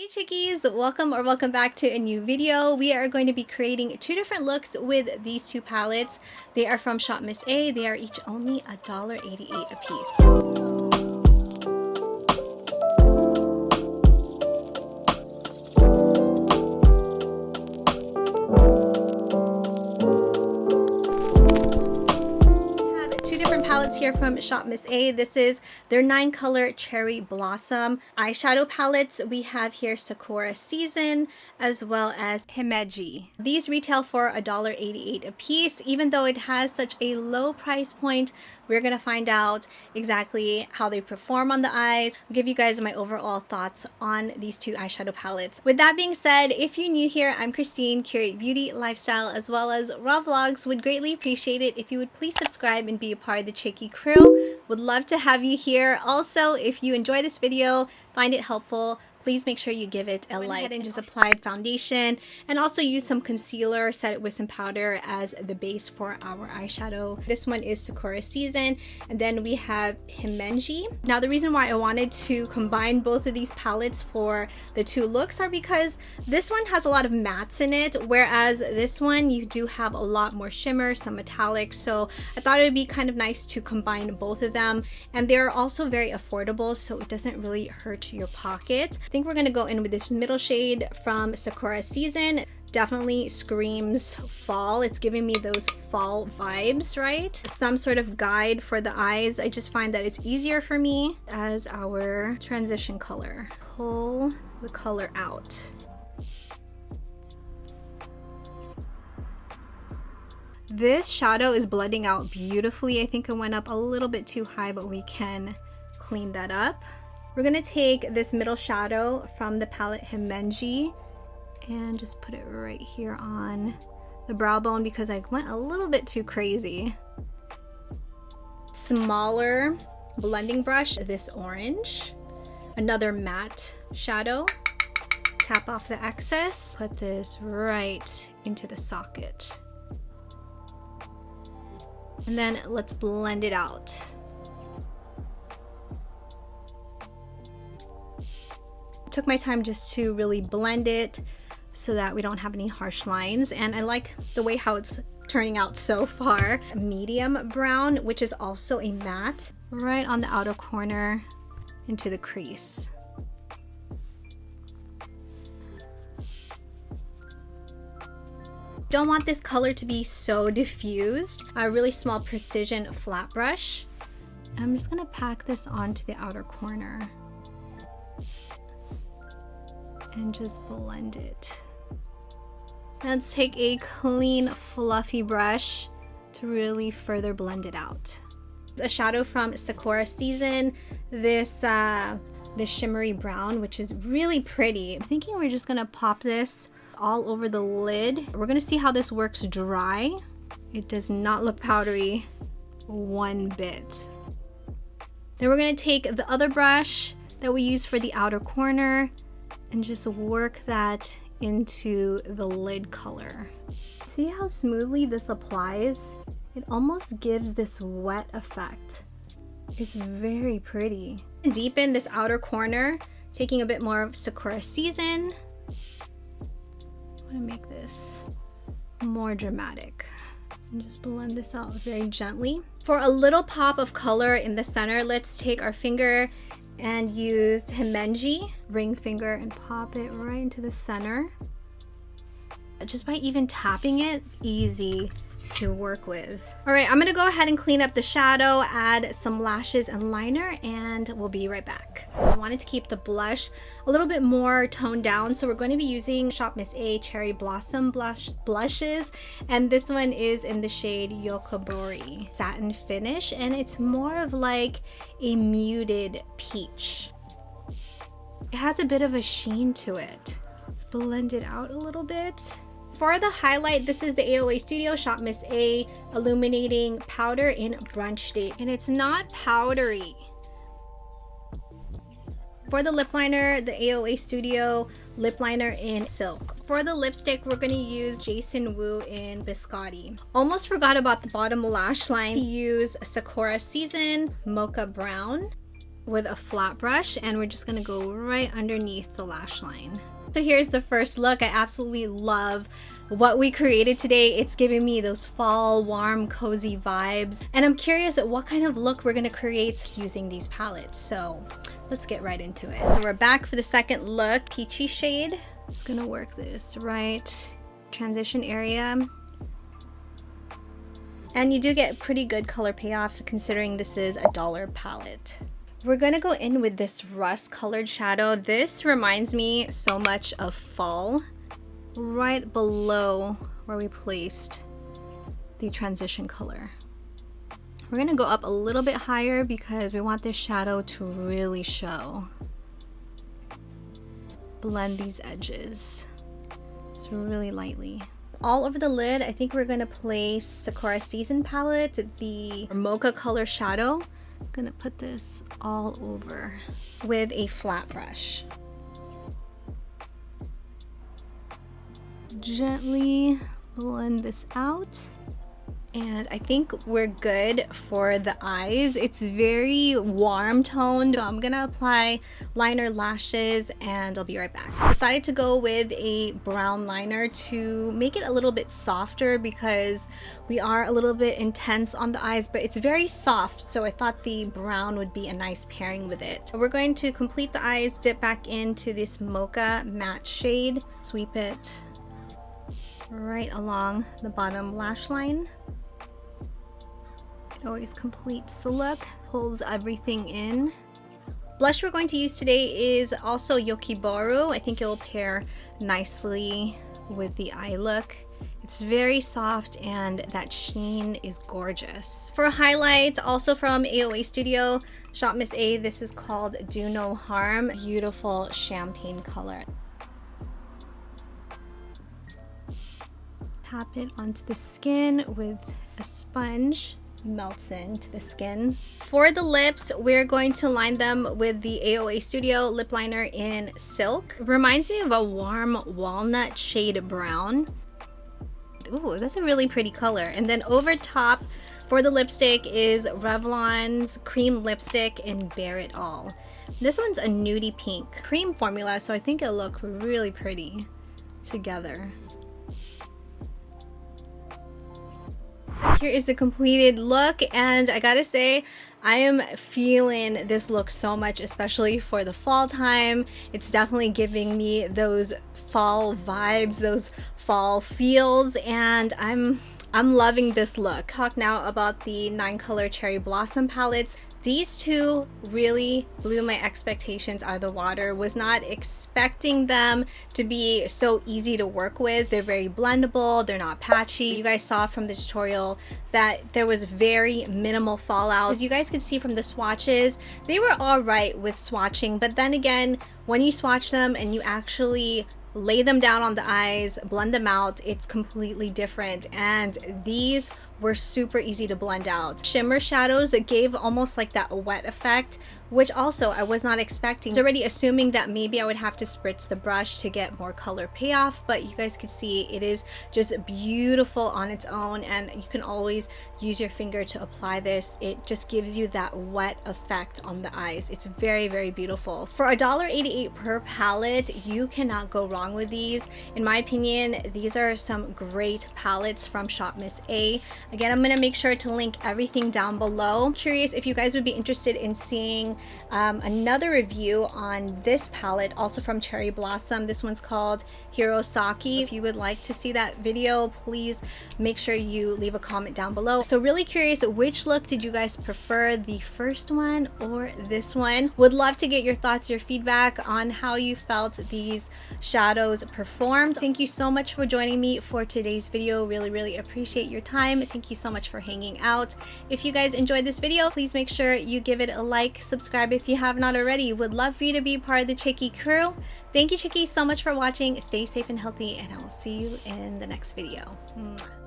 Hey chickies, welcome back to a new video. We are going to be creating two different looks with these two palettes. They are from Shop Miss A. They are each only $1.88 a piece. Palettes here from Shop Miss A. This is their 9-color Cherry Blossom eyeshadow palettes. We have here Sakura Season as well as Himeji. These retail for $1.88 a piece. Even though it has such a low price point, we're gonna find out exactly how they perform on the eyes. I'll give you guys my overall thoughts on these two eyeshadow palettes. With that being said, if you're new here, I'm Christine, curate beauty, lifestyle, as well as raw vlogs. Would greatly appreciate it if you would please subscribe and be a part of the Chicky crew. Would love to have you here. Also, if you enjoy this video, find it helpful, please make sure you give it a like. And just applied foundation and also use some concealer, set it with some powder as the base for our eyeshadow. This one is Sakura Season, and then we have Himeji. Now the reason why I wanted to combine both of these palettes for the two looks are because this one has a lot of mattes in it, whereas this one you do have a lot more shimmer, some metallics. So I thought it would be kind of nice to combine both of them, and they're also very affordable, so it doesn't really hurt your pocket. I think we're gonna go in with this middle shade from Sakura Season. Definitely screams fall. It's giving me those fall vibes, right? Some sort of guide for the eyes. I just find that it's easier for me as our transition color. Pull the color out. This shadow is blending out beautifully. I think it went up a little bit too high, but we can clean that up. We're gonna take this middle shadow from the palette Himeji and just put it right here on the brow bone because I went a little bit too crazy. Smaller blending brush, this orange. Another matte shadow. Tap off the excess. Put this right into the socket. And then let's blend it out. Took my time just to really blend it so that we don't have any harsh lines, and I like the way how it's turning out so far. Medium brown, which is also a matte, right on the outer corner into the crease. Don't want this color to be so diffused. A really small precision flat brush. I'm just gonna pack this onto the outer corner and just blend it. Let's take a clean fluffy brush to really further blend it out. A shadow from Sakura Season, this shimmery brown, which is really pretty. I'm thinking we're just gonna pop this all over the lid. We're gonna see how this works dry. It does not look powdery one bit. Then we're gonna take the other brush that we use for the outer corner and just work that into the lid color. See how smoothly this applies? It almost gives this wet effect. It's very pretty. Deepen this outer corner, taking a bit more of Sakura Season. I want to make this more dramatic. And just blend this out very gently. For a little pop of color in the center, let's take our finger and use Himeji, ring finger, and pop it right into the center. Just by even tapping it, easy to work with. All right, I'm gonna go ahead and clean up the shadow, add some lashes and liner, and we'll be right back. I wanted to keep the blush a little bit more toned down, so we're going to be using Shop Miss A Cherry Blossom blushes, and this one is in the shade Yorokobi satin finish, and it's more of like a muted peach. It has a bit of a sheen to it. Let's blend it out a little bit. For the highlight, this is the AOA Studio Shop Miss A Illuminating Powder in Brunch Date, and it's not powdery. For the lip liner, the AOA Studio Lip Liner in Silk. For the lipstick, we're going to use Jason Woo in Biscotti. Almost forgot about the bottom lash line. Use Sakura Season Mocha Brown. with a flat brush, and we're just gonna go right underneath the lash line. So here's the first look. I absolutely love what we created today. It's giving me those fall, warm, cozy vibes. And I'm curious at what kind of look we're gonna create using these palettes. So let's get right into it. So we're back for the second look, peachy shade. Just gonna work this right transition area. And you do get pretty good color payoff considering this is a $1 palette. We're gonna go in with this rust colored shadow. This reminds me so much of fall, right below where we placed the transition color. We're gonna go up a little bit higher because we want this shadow to really show. Blend these edges, so really lightly. All over the lid, I think we're gonna place Sakura Season palette, the mocha color shadow. I'm gonna put this all over with a flat brush. Gently blend this out. And I think we're good for the eyes. It's very warm toned, so I'm gonna apply liner, lashes, and I'll be right back. Decided to go with a brown liner to make it a little bit softer because we are a little bit intense on the eyes, but it's very soft, so I thought the brown would be a nice pairing with it. We're going to complete the eyes, dip back into this mocha matte shade, sweep it right along the bottom lash line. It always completes the look, holds everything in. Blush we're going to use today is also Yokiboru. I think it will pair nicely with the eye look. It's very soft and that sheen is gorgeous. For a highlight, also from AOA Studio, Shop Miss A, this is called Do No Harm. Beautiful champagne color. Tap it onto the skin with a sponge. Melts into the skin. For the lips, we're going to line them with the AOA Studio lip liner in Silk. Reminds me of a warm walnut shade brown. Ooh, that's a really pretty color. And then over top for the lipstick is Revlon's cream lipstick in Bare It All. This one's a nudie pink cream formula, so I think it'll look really pretty together. Here is the completed look, and I gotta say, I am feeling this look so much, especially for the fall time. It's definitely giving me those fall vibes, those fall feels, and I'm loving this look. Talk now about the 9-color Cherry Blossom palettes. These two really blew my expectations out of the water. Was not expecting them to be so easy to work with. They're very blendable, they're not patchy. You guys saw from the tutorial that there was very minimal fallout. As you guys could see from the swatches, they were all right with swatching, but then again, when you swatch them and you actually lay them down on the eyes, blend them out, it's completely different. And these were super easy to blend out. Shimmer shadows, it gave almost like that wet effect, which also I was not expecting. I was already assuming that maybe I would have to spritz the brush to get more color payoff, but you guys can see it is just beautiful on its own, and you can always use your finger to apply this. It just gives you that wet effect on the eyes. It's very, very beautiful. For $1.88 per palette, you cannot go wrong with these. In my opinion, these are some great palettes from Shop Miss A. Again, I'm gonna make sure to link everything down below. I'm curious if you guys would be interested in seeing another review on this palette, also from Cherry Blossom. This one's called Hirosaki. If you would like to see that video, please make sure you leave a comment down below. So really curious, which look did you guys prefer, the first one or this one? Would love to get your thoughts, your feedback on how you felt these shadows performed. Thank you so much for joining me for today's video. Really appreciate your time. Thank you so much for hanging out. If you guys enjoyed this video, please make sure you give it a like, subscribe if you have not already. Would love for you to be part of the Chicky crew. Thank you, Chickies, so much for watching. Stay safe and healthy, and I will see you in the next video. Mwah.